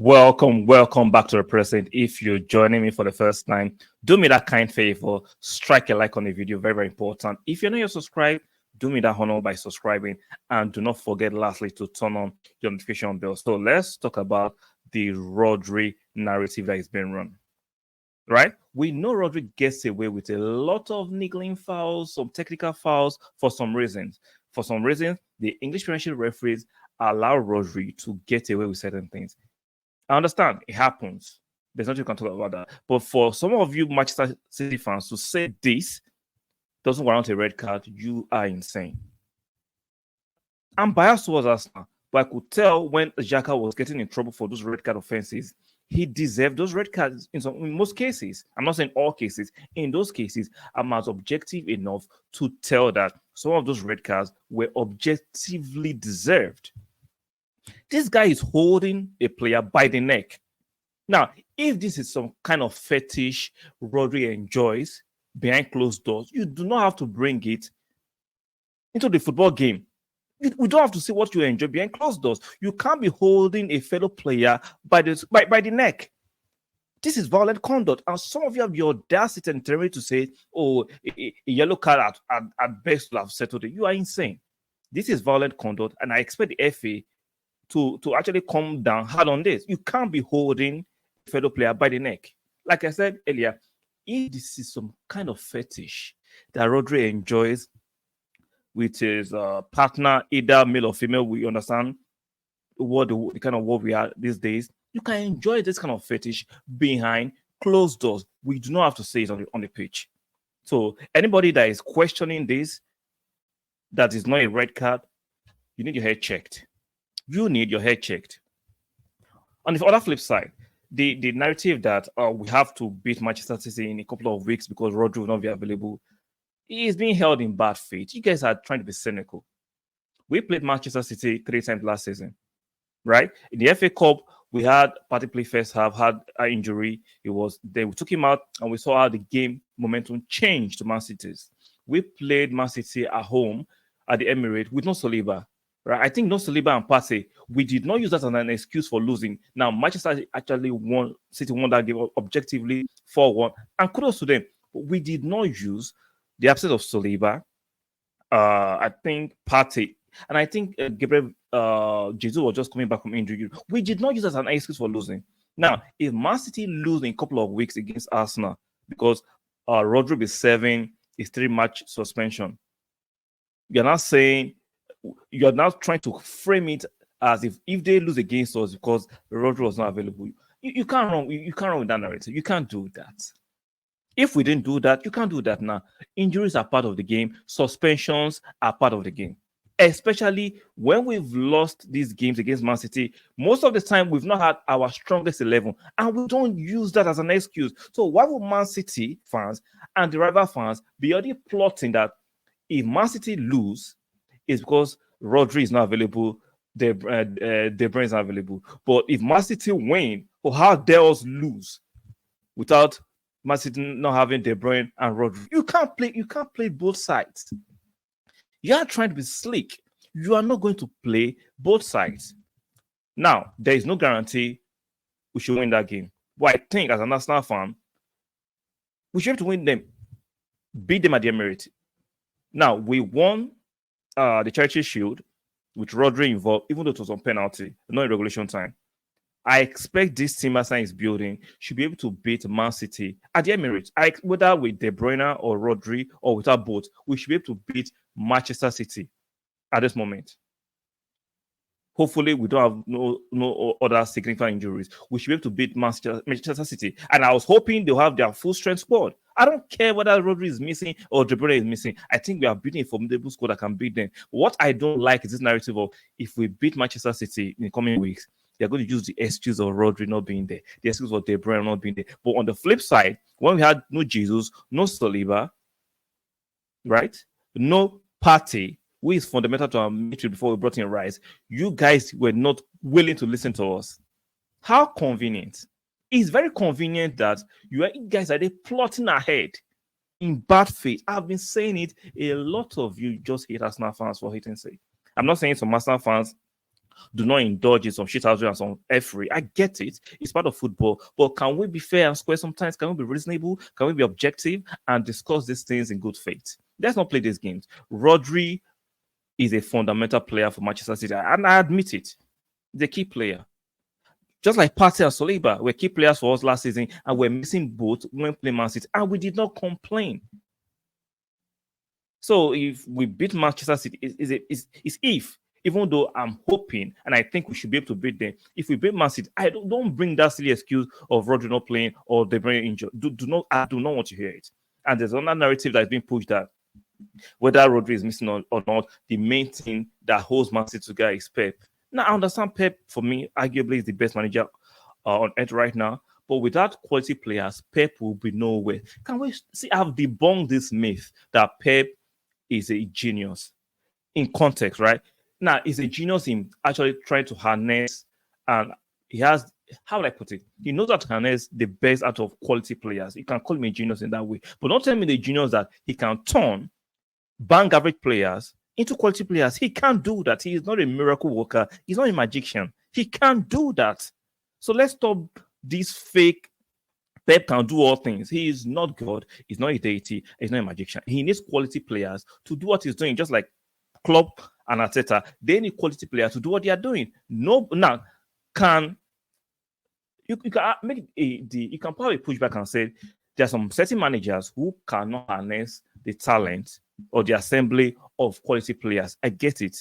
Welcome back to the present. If you're joining me for the first time, do me that kind favor, strike a like on the video, very, very important. If you're not yet subscribed, do me that honor by subscribing, and do not forget, lastly, to turn on your notification bell. So let's talk about the Rodri narrative that is being run. Right? We know Rodri gets away with a lot of niggling fouls, some technical fouls for some reasons. For some reasons, the English Premiership referees allow Rodri to get away with certain things. I understand it happens. There's nothing you can talk about that. But for some of you Manchester City fans to say this doesn't warrant a red card, you are insane. I'm biased towards Arsenal, but I could tell when Xhaka was getting in trouble for those red card offenses, he deserved those red cards in most cases. I'm not saying all cases. In those cases, I'm as objective enough to tell that some of those red cards were objectively deserved. This guy is holding a player by the neck. Now, if this is some kind of fetish Rodri enjoys behind closed doors, you do not have to bring it into the football game. We don't have to see what you enjoy behind closed doors. You can't be holding a fellow player by the neck. This is violent conduct. And some of you have the audacity and temerity to say, oh, a yellow card at best will have settled it. You are insane. This is violent conduct, and I expect the FA to actually come down hard on this. You can't be holding a fellow player by the neck. Like I said earlier, if this is some kind of fetish that Rodri enjoys with his partner, either male or female, we understand what the kind of world we are these days. You can enjoy this kind of fetish behind closed doors. We do not have to say it on the pitch. So anybody that is questioning this, that is not a red card, you need your head checked. You need your head checked. On the other flip side, the narrative that we have to beat Manchester City in a couple of weeks because Rodri will not be available is being held in bad faith. You guys are trying to be cynical. We played Manchester City 3 times last season, right? In the FA Cup, we had Partey play first half, had an injury. Then we took him out, and we saw how the game momentum changed to Man City's. We played Man City at home at the Emirates with no Saliba. Right, I think no Saliba and Partey, we did not use that as an excuse for losing. Now, Manchester actually won that game objectively 4-1, and kudos to them. But we did not use the absence of Saliba, I think Partey, and I think Gabriel Jesus was just coming back from injury. We did not use that as an excuse for losing. Now, if Man City lose in a couple of weeks against Arsenal because Rodri be serving his 3-match suspension, you're not saying. You're now trying to frame it as if they lose against us because Rodri was not available. You can't run. You can't run with that narrative. You can't do that. If we didn't do that, you can't do that now. Injuries are part of the game. Suspensions are part of the game. Especially when we've lost these games against Man City, most of the time we've not had our strongest 11, and we don't use that as an excuse. So why would Man City fans and the rival fans be already plotting that if Man City lose, is because Rodri is not available, De Bruyne is not available. But if Man City win, how dare us lose without Man City not having De Bruyne and Rodri? You can't play both sides. You are trying to be slick. You are not going to play both sides. Now, there is no guarantee we should win that game. But I think as an Arsenal fan, we should have to win them, beat them at the Emirates. Now, we won the Charity Shield with Rodri involved, even though it was on penalty, not in regulation time. I expect this team Arsenal is building should be able to beat Man City at the Emirates. Whether with De Bruyne or Rodri or without both, we should be able to beat Manchester City at this moment. Hopefully, we don't have no other significant injuries. We should be able to beat Manchester City. And I was hoping they'll have their full strength squad. I don't care whether Rodri is missing or De Bruyne is missing. I think we are beating a formidable squad that can beat them. But what I don't like is this narrative of if we beat Manchester City in the coming weeks, they're going to use the excuse of Rodri not being there, the excuse of De Bruyne not being there. But on the flip side, when we had no Jesus, no Saliba, right? No Partey, who is fundamental to our midfield before we brought in Rice, you guys were not willing to listen to us. How convenient. It's very convenient that you guys are there plotting ahead in bad faith. I've been saying it. A lot of you just hate Arsenal fans for hating sake. I'm not saying some Arsenal fans do not indulge in some shit house and some F-free. I get it. It's part of football. But can we be fair and square sometimes? Can we be reasonable? Can we be objective and discuss these things in good faith? Let's not play these games. Rodri is a fundamental player for Manchester City, and I admit it. The key player. Just like Partey and Saliba were key players for us last season, and we're missing both when playing Man City, and we did not complain. So if we beat Manchester City, it's if. Even though I'm hoping, and I think we should be able to beat them. If we beat Man City, I don't bring that silly excuse of Rodri not playing or De Bruyne injured. I do not want to hear it. And there's another narrative that's being pushed that whether Rodri is missing or not, the main thing that holds Man City together is Pep. Now, I understand Pep, for me, arguably is the best manager on earth right now. But without quality players, Pep will be nowhere. Can we see? I've debunked this myth that Pep is a genius in context, right? Now, he's a genius in actually trying to harness, and he has, how would I put it? He knows how to harness the best out of quality players. You can call him a genius in that way. But don't tell me the genius that he can turn bang average players into quality players. He can't do that. He is not a miracle worker. He's not a magician. He can't do that. So let's stop this fake Pep can do all things. He is not God. He's not a deity. He's not a magician. He needs quality players to do what he's doing, just like Klopp and Arteta. They need quality players to do what they are doing. No, now can you can make you can probably push back and say there are some certain managers who cannot harness the talent or the assembly of quality players. I get it.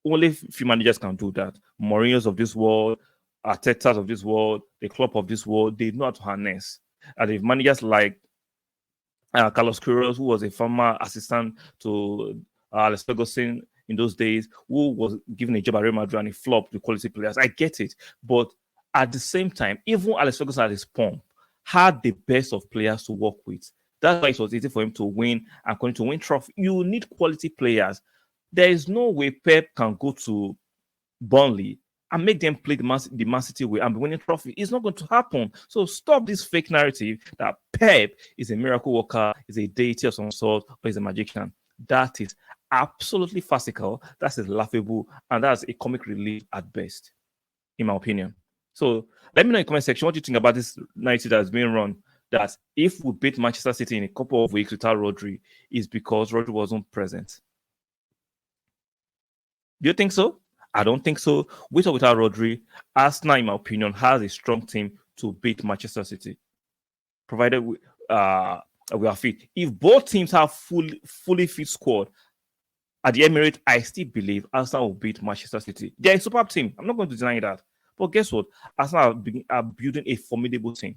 Only few managers can do that. Mourinho's of this world, Arteta's of this world, the Klopp of this world, they know how to harness. And if managers like Carlos Queiroz, who was a former assistant to Alex Ferguson in those days, who was given a job at Real Madrid and he flopped the quality players. I get it. But at the same time, even Alex Ferguson at his pomp had the best of players to work with. That's why it was easy for him to win and continue to win trophy. You need quality players. There is no way Pep can go to Burnley and make them play the Man City way and be winning trophy. It's not going to happen. So stop this fake narrative that Pep is a miracle worker, is a deity of some sort, or is a magician. That is absolutely farcical. That is laughable, and that's a comic relief at best, in my opinion. So let me know in the comment section what you think about this narrative that is being run. That if we beat Manchester City in a couple of weeks without Rodri, is because Rodri wasn't present. Do you think so? I don't think so. With or without Rodri, Arsenal, in my opinion, has a strong team to beat Manchester City, provided we are fit. If both teams have fully fit squad at the Emirates, I still believe Arsenal will beat Manchester City. They're a superb team. I'm not going to deny that. But guess what? Arsenal are building a formidable team.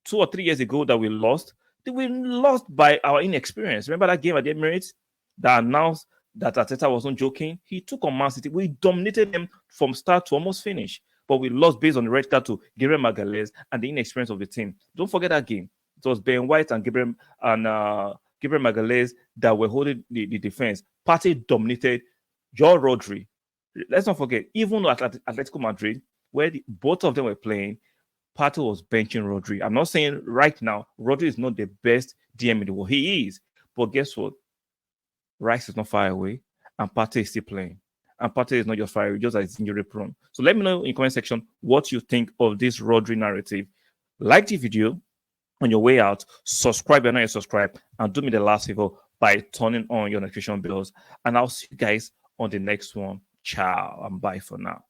2 or 3 years ago that we lost, we lost by our inexperience. Remember that game at the Emirates that announced that Arteta wasn't joking? He took on Man City. We dominated them from start to almost finish. But we lost based on the red card to Gabriel Magalhaes and the inexperience of the team. Don't forget that game. It was Ben White and Gabriel Magalhaes that were holding the defense. Partey dominated Rodri. Let's not forget, even at Atletico Madrid, where both of them were playing, Partey was benching Rodri. I'm not saying right now Rodri is not the best DM in the world. He is. But guess what? Rice is not far away, and Partey is still playing. And Partey is not just far away, just as injury prone. So let me know in the comment section what you think of this Rodri narrative. Like the video on your way out, subscribe if you're not yet subscribed, and do me the last favor by turning on your notification bells. And I'll see you guys on the next one. Ciao and bye for now.